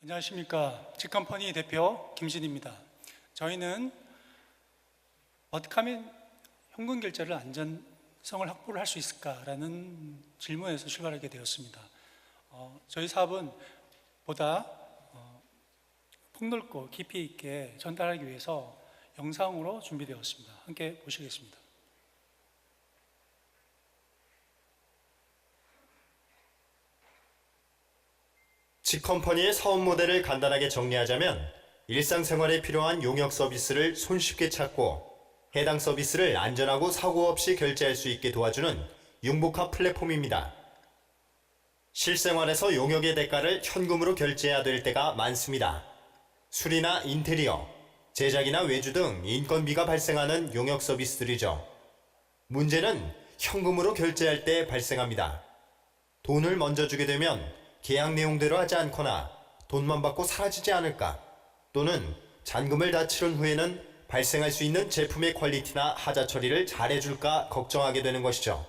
안녕하십니까. 직컴퍼니 대표 김진입니다. 저희는 어떻게 하면 현금 결제를 안전성을 확보를 할 수 있을까라는 질문에서 출발하게 되었습니다. 저희 사업은 보다 폭넓고 깊이 있게 전달하기 위해서 영상으로 준비되었습니다. 함께 보시겠습니다. 직컴퍼니의 사업 모델을 간단하게 정리하자면 일상생활에 필요한 용역 서비스를 손쉽게 찾고 해당 서비스를 안전하고 사고 없이 결제할 수 있게 도와주는 융복합 플랫폼입니다. 실생활에서 용역의 대가를 현금으로 결제해야 될 때가 많습니다. 수리나 인테리어, 제작이나 외주 등 인건비가 발생하는 용역 서비스들이죠. 문제는 현금으로 결제할 때 발생합니다. 돈을 먼저 주게 되면 계약 내용대로 하지 않거나 돈만 받고 사라지지 않을까, 또는 잔금을 다 치른 후에는 발생할 수 있는 제품의 퀄리티나 하자 처리를 잘해줄까 걱정하게 되는 것이죠.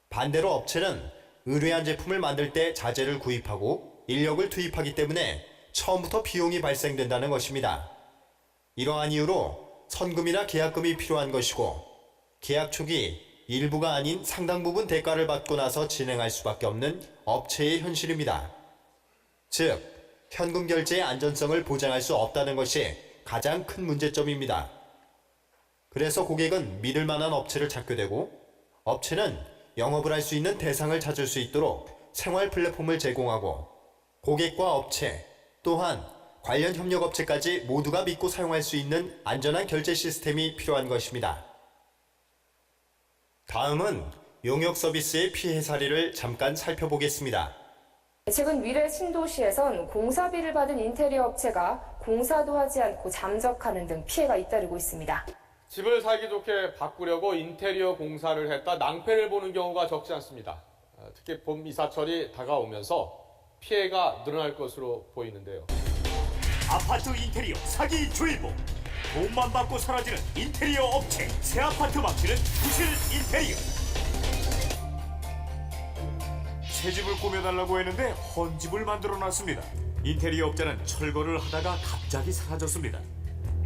반대로 업체는 의뢰한 제품을 만들 때 자재를 구입하고 인력을 투입하기 때문에 처음부터 비용이 발생된다는 것입니다. 이러한 이유로 선금이나 계약금이 필요한 것이고, 계약 초기 일부가 아닌 상당 부분 대가를 받고 나서 진행할 수밖에 없는 업체의 현실입니다. 즉, 현금 결제의 안전성을 보장할 수 없다는 것이 가장 큰 문제점입니다. 그래서 고객은 믿을 만한 업체를 찾게 되고, 업체는 영업을 할 수 있는 대상을 찾을 수 있도록 생활 플랫폼을 제공하고, 고객과 업체, 또한 관련 협력업체까지 모두가 믿고 사용할 수 있는 안전한 결제 시스템이 필요한 것입니다. 다음은 용역 서비스의 피해 사례를 잠깐 살펴보겠습니다. 최근 미래 신도시에선 공사비를 받은 인테리어 업체가 공사도 하지 않고 잠적하는 등 피해가 잇따르고 있습니다. 집을 살기 좋게 바꾸려고 인테리어 공사를 했다 낭패를 보는 경우가 적지 않습니다. 특히 봄 이사철이 다가오면서 피해가 늘어날 것으로 보이는데요. 아파트 인테리어 사기 주의보. 돈만 받고 사라지는 인테리어 업체. 새 아파트 망치는 부실 인테리어. 새 집을 꾸며달라고 했는데 헌집을 만들어놨습니다. 인테리어 업자는 철거를 하다가 갑자기 사라졌습니다.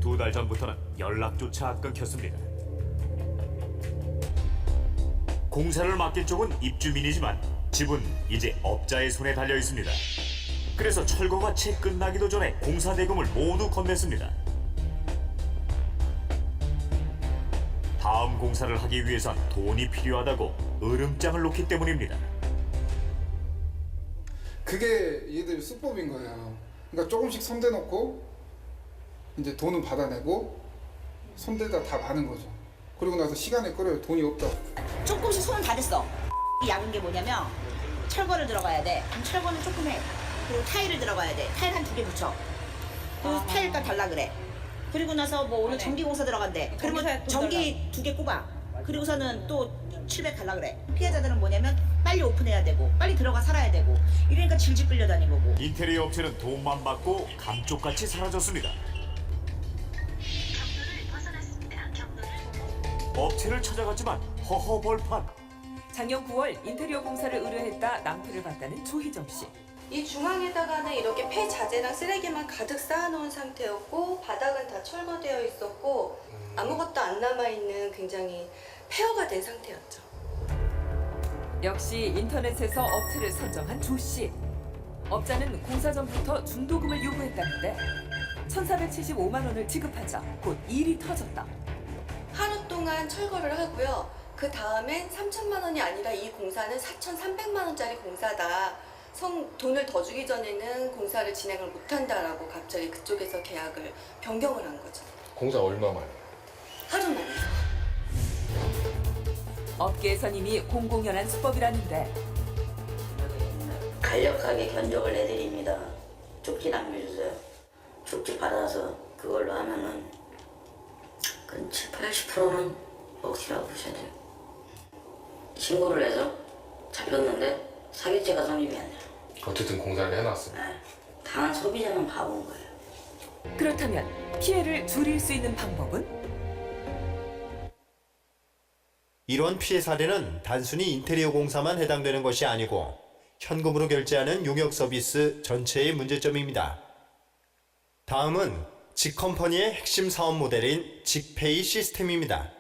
2달 전부터는 연락조차 끊겼습니다. 공사를 맡긴 쪽은 입주민이지만 집은 이제 업자의 손에 달려 있습니다. 그래서 철거가 채 끝나기도 전에 공사 대금을 모두 건넸습니다. 다음 공사를 하기 위해선 돈이 필요하다고 으름장을 놓기 때문입니다. 그게 얘들 수법인 거예요. 그러니까 조금씩 손대 놓고 이제 돈은 받아내고 손대다 다 마는 거죠. 그리고 나서 시간이 끌어요. 돈이 없다고. 조금씩 손은 다 됐어. 약은 게 뭐냐면 철거를 들어가야 돼. 그럼 철거는 조금 해. 그리고 타일을 들어가야 돼. 타일 한 2개 붙여. 그리고 타일 값 달라 그래. 그리고 나서 뭐 오늘 전기공사 들어간대. 그러면 전기 2개 꼽아. 그리고서는 또 700 달라 그래. 피해자들은 뭐냐면 빨리 오픈해야 되고 빨리 들어가 살아야 되고 이러니까 질질 끌려다닌 거고. 인테리어 업체는 돈만 받고 감쪽같이 사라졌습니다. 업체를 찾아갔지만 허허벌판. 작년 9월 인테리어 공사를 의뢰했다 낭패를 봤다는 조희정 씨. 이 중앙에다가는 이렇게 폐자재랑 쓰레기만 가득 쌓아놓은 상태였고 바닥은 다 철거되어 있었고 아무것도 안 남아있는 굉장히 폐허가 된 상태였죠. 역시 인터넷에서 업체를 선정한 조 씨. 업자는 공사 전부터 중도금을 요구했다는데 1,475만 원을 지급하자 곧 일이 터졌다. 하루 동안 철거를 하고요. 그 다음엔 3천만 원이 아니라 이 공사는 4,300만 원짜리 공사다. 돈을 더 주기 전에는 공사를 진행을 못한다라고 갑자기 그쪽에서 계약을 변경을 한 거죠. 공사 얼마 만에? 하루 만에. 업계에선 이미 공공연한 수법이라는데 간략하게 견적을 내드립니다. 쪽지 남겨주세요. 쪽지 받아서 그걸로 하면은 근 70~80%는 먹튀라고 보셔야 돼요. 신고를 해서 잡혔는데 사기죄가 성립이 안 돼요. 어쨌든 공사를 해놨어. 네. 당한 소비자는 바보인 거예요. 그렇다면 피해를 줄일 수 있는 방법은? 이런 피해 사례는 단순히 인테리어 공사만 해당되는 것이 아니고 현금으로 결제하는 용역 서비스 전체의 문제점입니다. 다음은 직컴퍼니의 핵심 사업 모델인 직페이 시스템입니다.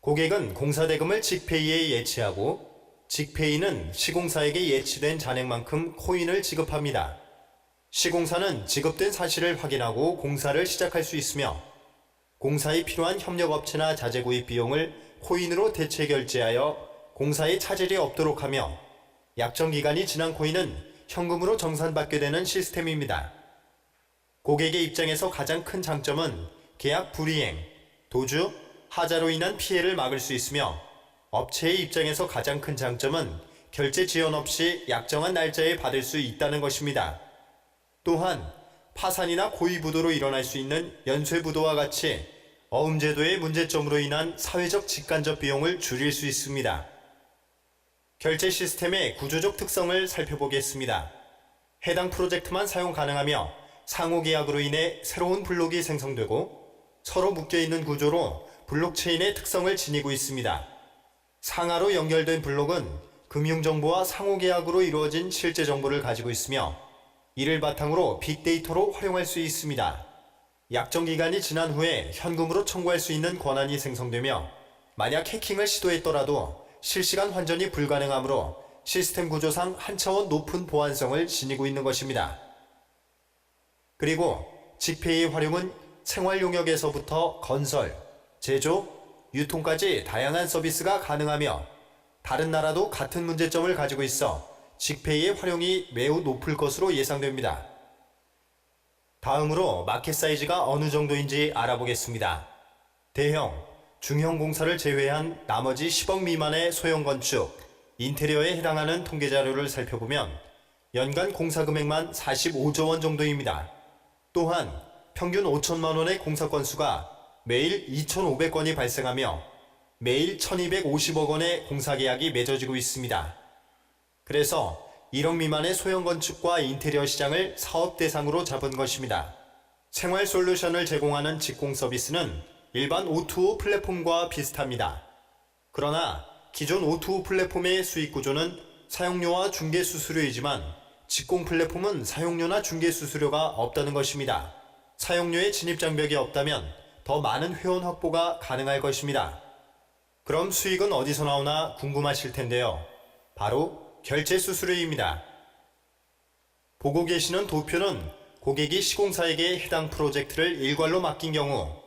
고객은 공사 대금을 직페이에 예치하고 직페이는 시공사에게 예치된 잔액만큼 코인을 지급합니다. 시공사는 지급된 사실을 확인하고 공사를 시작할 수 있으며 공사에 필요한 협력업체나 자재 구입 비용을 코인으로 대체 결제하여 공사에 차질이 없도록 하며 약정 기간이 지난 코인은 현금으로 정산받게 되는 시스템입니다. 고객의 입장에서 가장 큰 장점은 계약 불이행, 도주, 하자로 인한 피해를 막을 수 있으며 업체의 입장에서 가장 큰 장점은 결제 지연 없이 약정한 날짜에 받을 수 있다는 것입니다. 또한 파산이나 고의부도로 일어날 수 있는 연쇄부도와 같이 어음제도의 문제점으로 인한 사회적 직간접 비용을 줄일 수 있습니다. 결제 시스템의 구조적 특성을 살펴보겠습니다. 해당 프로젝트만 사용 가능하며 상호계약으로 인해 새로운 블록이 생성되고 서로 묶여있는 구조로 블록체인의 특성을 지니고 있습니다. 상하로 연결된 블록은 금융정보와 상호계약으로 이루어진 실제 정보를 가지고 있으며 이를 바탕으로 빅데이터로 활용할 수 있습니다. 약정 기간이 지난 후에 현금으로 청구할 수 있는 권한이 생성되며 만약 해킹을 시도했더라도 실시간 환전이 불가능하므로 시스템 구조상 한 차원 높은 보안성을 지니고 있는 것입니다. 그리고 직페이의 활용은 생활 용역에서부터 건설, 제조, 유통까지 다양한 서비스가 가능하며 다른 나라도 같은 문제점을 가지고 있어 직페이의 활용이 매우 높을 것으로 예상됩니다. 다음으로 마켓 사이즈가 어느 정도인지 알아보겠습니다. 대형, 중형 공사를 제외한 나머지 10억 미만의 소형 건축, 인테리어에 해당하는 통계 자료를 살펴보면 연간 공사 금액만 45조 원 정도입니다. 또한 평균 5천만 원의 공사 건수가 매일 2,500건이 발생하며 매일 1,250억 원의 공사 계약이 맺어지고 있습니다. 그래서 1억 미만의 소형 건축과 인테리어 시장을 사업 대상으로 잡은 것입니다. 생활 솔루션을 제공하는 직공 서비스는 일반 O2O 플랫폼과 비슷합니다. 그러나 기존 O2O 플랫폼의 수익 구조는 사용료와 중개 수수료이지만 직공 플랫폼은 사용료나 중개 수수료가 없다는 것입니다. 사용료의 진입 장벽이 없다면 더 많은 회원 확보가 가능할 것입니다. 그럼 수익은 어디서 나오나 궁금하실 텐데요. 바로 결제 수수료입니다. 보고 계시는 도표는 고객이 시공사에게 해당 프로젝트를 일괄로 맡긴 경우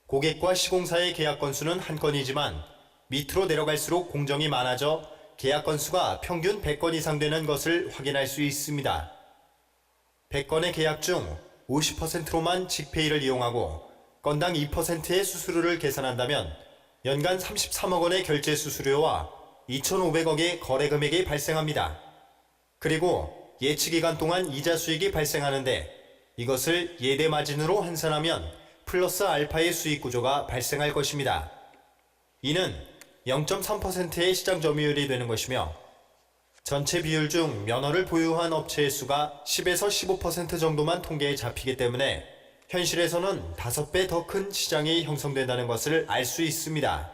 고객과 시공사의 계약 건수는 한 건이지만 밑으로 내려갈수록 공정이 많아져 계약 건수가 평균 100건 이상 되는 것을 확인할 수 있습니다. 100건의 계약 중 50%로만 직페이를 이용하고 건당 2%의 수수료를 계산한다면 연간 33억 원의 결제 수수료와 2,500억의 거래 금액이 발생합니다. 그리고 예치 기간 동안 이자 수익이 발생하는데 이것을 예대 마진으로 환산하면 플러스 알파의 수익 구조가 발생할 것입니다. 이는 0.3%의 시장 점유율이 되는 것이며 전체 비율 중 면허를 보유한 업체의 수가 10에서 15% 정도만 통계에 잡히기 때문에 현실에서는 5배 더 큰 시장이 형성된다는 것을 알 수 있습니다.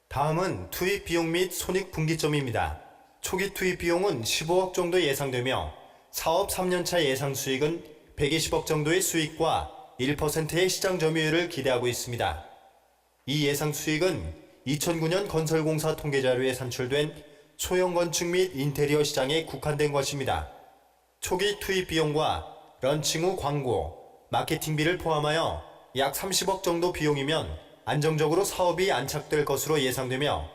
다음은 투입 비용 및 손익 분기점입니다. 초기 투입 비용은 15억 정도 예상되며 사업 3년차 예상 수익은 120억 정도의 수익과 1%의 시장 점유율을 기대하고 있습니다. 이 예상 수익은 2009년 건설공사 통계자료에 산출된 소형 건축 및 인테리어 시장에 국한된 것입니다. 초기 투입 비용과 런칭 후 광고, 마케팅비를 포함하여 약 30억 정도 비용이면 안정적으로 사업이 안착될 것으로 예상되며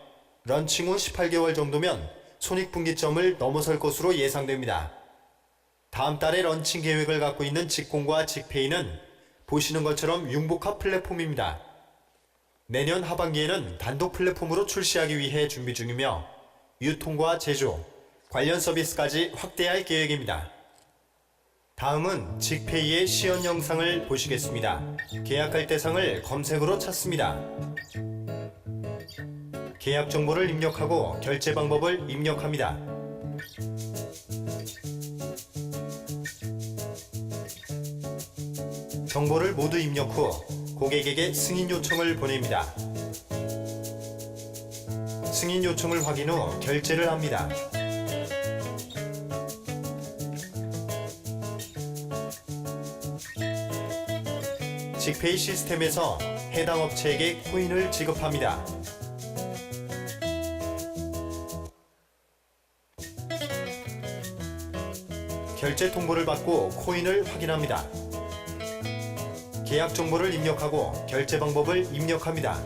런칭 후 18개월 정도면 손익분기점을 넘어설 것으로 예상됩니다. 다음 달에 런칭 계획을 갖고 있는 직공과 직페이는 보시는 것처럼 융복합 플랫폼입니다. 내년 하반기에는 단독 플랫폼으로 출시하기 위해 준비 중이며 유통과 제조, 관련 서비스까지 확대할 계획입니다. 다음은 직페이의 시연 영상을 보시겠습니다. 계약할 대상을 검색으로 찾습니다. 계약 정보를 입력하고 결제 방법을 입력합니다. 정보를 모두 입력 후 고객에게 승인 요청을 보냅니다. 승인 요청을 확인 후 결제를 합니다. 직페이 시스템에서 해당 업체에게 코인을 지급합니다. 결제 통보를 받고 코인을 확인합니다. 계약 정보를 입력하고 결제 방법을 입력합니다.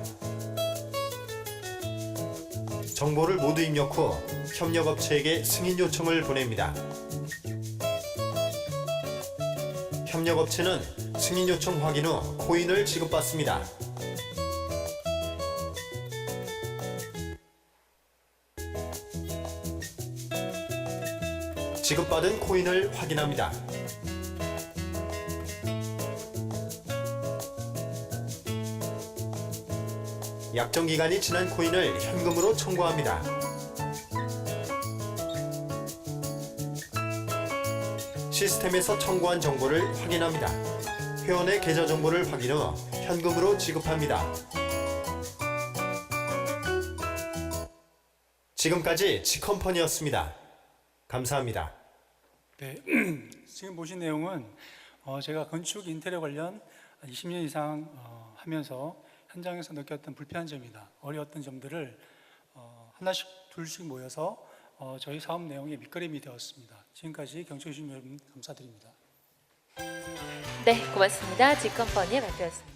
정보를 모두 입력 후 협력업체에게 승인 요청을 보냅니다. 협력업체는 승인 요청 확인 후 코인을 지급받습니다. 지급받은 코인을 확인합니다. 약정 기간이 지난 코인을 현금으로 청구합니다. 시스템에서 청구한 정보를 확인합니다. 회원의 계좌 정보를 확인 후 현금으로 지급합니다. 지금까지 지컴퍼니였습니다. 감사합니다. 네, 지금 보신 내용은 제가 건축 인테리어 관련 20년 이상 하면서 현장에서 느꼈던 불편한 점이다. 어려웠던 점들을 하나씩 둘씩 모여서 저희 사업 내용의 밑그림이 되었습니다. 지금까지 경청해 주신 여러분 감사드립니다. 네, 고맙습니다. 지컴퍼니의 발표였습니다.